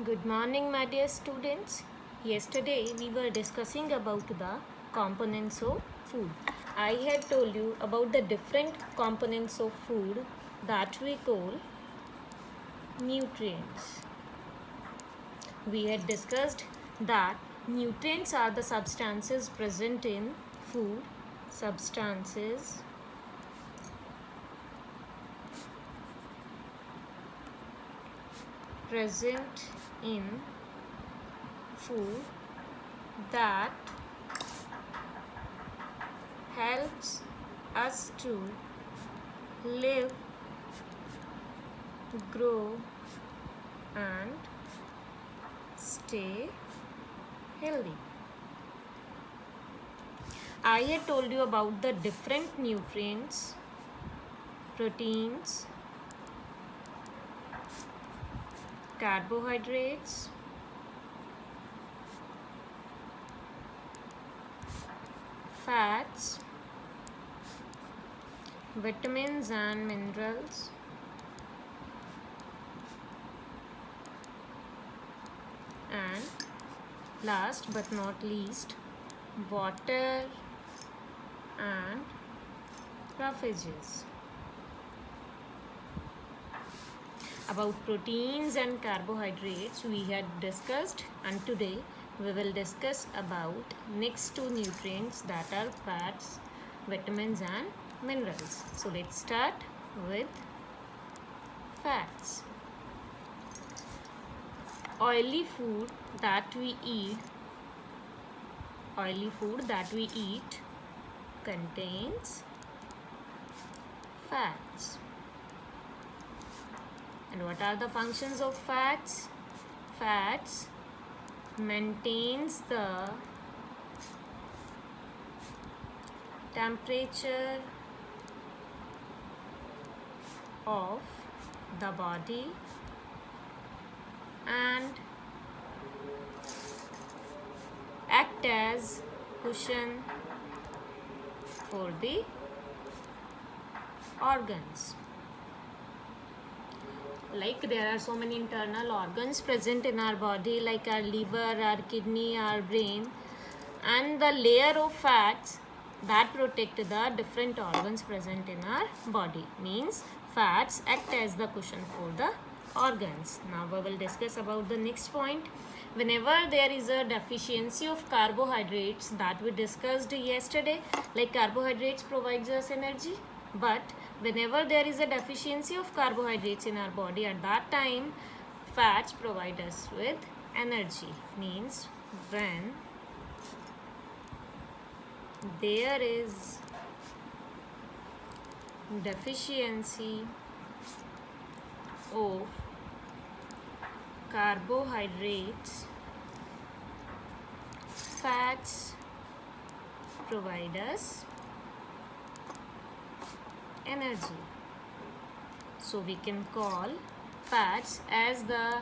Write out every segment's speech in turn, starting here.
Good morning, my dear students. Yesterday we were discussing about the components of food. I had told you about the different components of food that we call nutrients. We had discussed that nutrients are the substances present in food, substances present in food that helps us to live, grow, and stay healthy. I had told you about the different nutrients, proteins, carbohydrates, fats, vitamins and minerals, and last but not least, water and roughages. About proteins and carbohydrates we had discussed, and today we will discuss about next two nutrients, that are fats, vitamins and minerals. So let's start with fats. Oily food that we eat contains fats. And what are the functions of fats? Fats maintains the temperature of the body and act as cushion for the organs. Like there are so many internal organs present in our body, like our liver, our kidney, our brain, and the layer of fats that protect the different organs present in our body. Means fats act as the cushion for the organs. Now we will discuss about the next point. Whenever there is a deficiency of carbohydrates, that we discussed yesterday, like carbohydrates provides us energy, but whenever there is a deficiency of carbohydrates in our body, at that time fats provide us with energy. Means when there is deficiency of carbohydrates, fats provide us energy. So we can call fats as the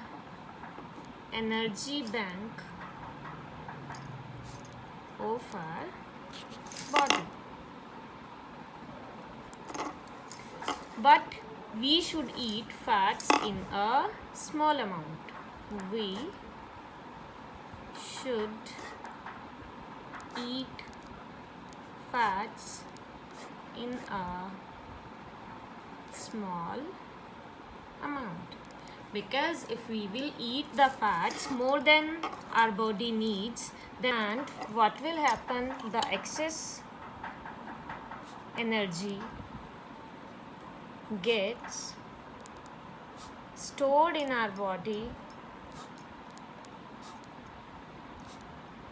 energy bank of our body. But we should eat fats in a small amount. We should eat fats in a small amount, because if we will eat the fats more than our body needs, then what will happen? The excess energy gets stored in our body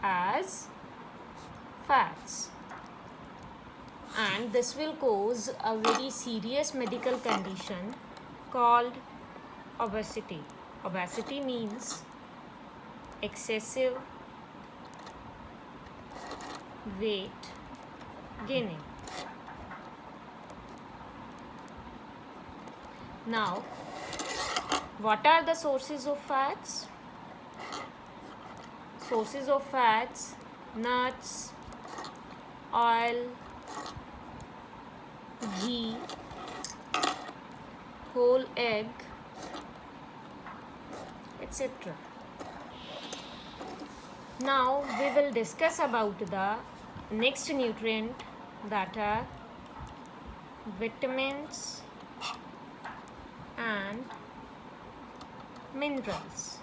as fats, and this will cause a very serious medical condition called obesity. Obesity means excessive weight gaining. Now, what are the sources of fats? Sources of fats: nuts, oil, ghee, whole egg, etc. Now we will discuss about the next nutrient, that are vitamins and minerals.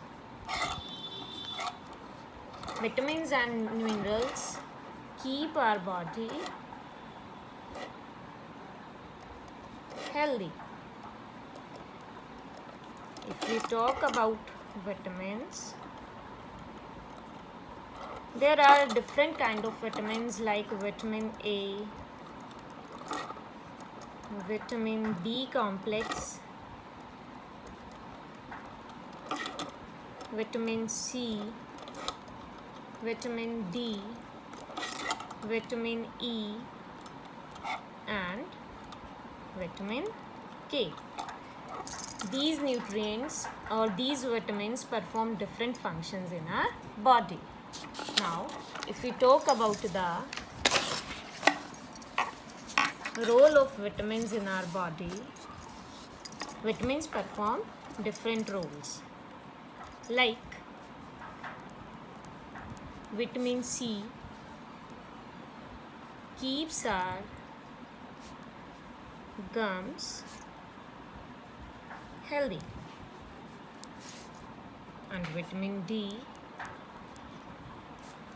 Vitamins and minerals keep our body healthy. If we talk about vitamins, there are different kind of vitamins like vitamin A, vitamin B complex, vitamin C, vitamin D, vitamin E, and vitamin K. These nutrients or these vitamins perform different functions in our body. Now, if we talk about the role of vitamins in our body, vitamins perform different roles. Like vitamin C keeps our gums healthy, and vitamin D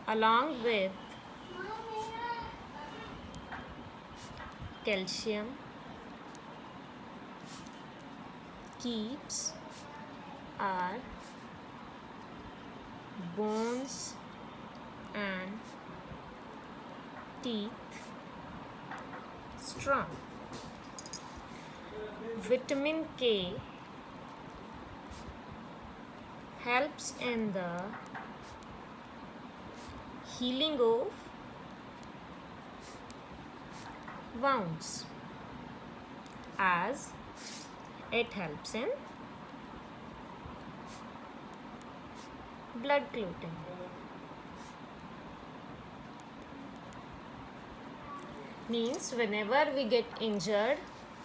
along with calcium keeps our bones and teeth strong. Vitamin K helps in the healing of wounds, as it helps in blood clotting. Means whenever we get injured,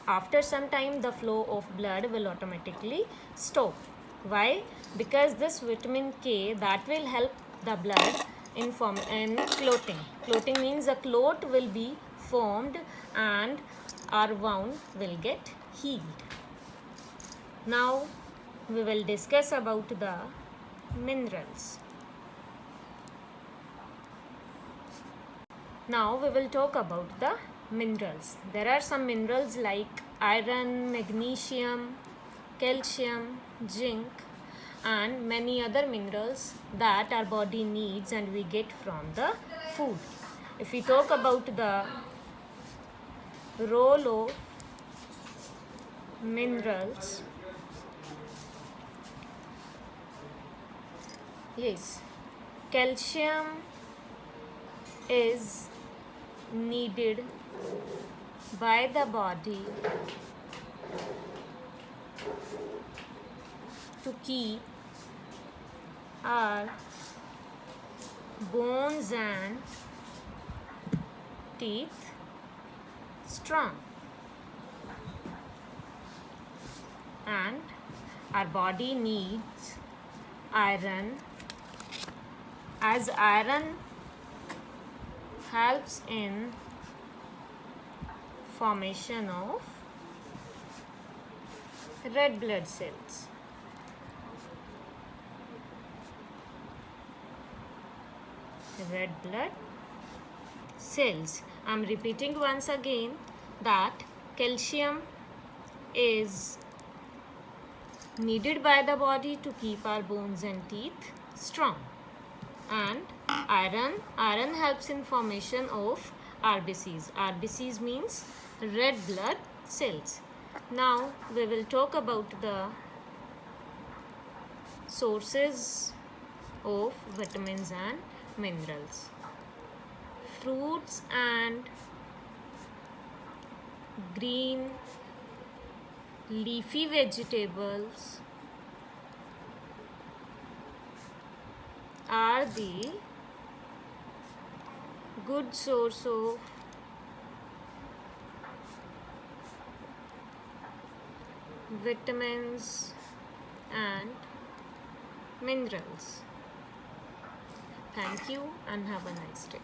after some time the flow of blood will automatically stop. Why? Because this vitamin K, that will help the blood in clotting. Clotting means a clot will be formed and our wound will get healed. Now we will discuss about the minerals. Now we will talk about the minerals. There are some minerals like iron, magnesium, calcium, zinc, and many other minerals that our body needs and we get from the food. If we talk about the role of minerals, yes, calcium is needed by the body to keep our bones and teeth strong, and our body needs iron, as iron helps in formation of red blood cells. Red blood cells. I am repeating once again that calcium is needed by the body to keep our bones and teeth strong, and iron helps in formation of RBCs. RBCs means red blood cells. Now we will talk about the sources of vitamins and minerals. Fruits and green leafy vegetables are the good source of vitamins and minerals. Thank you and have a nice day.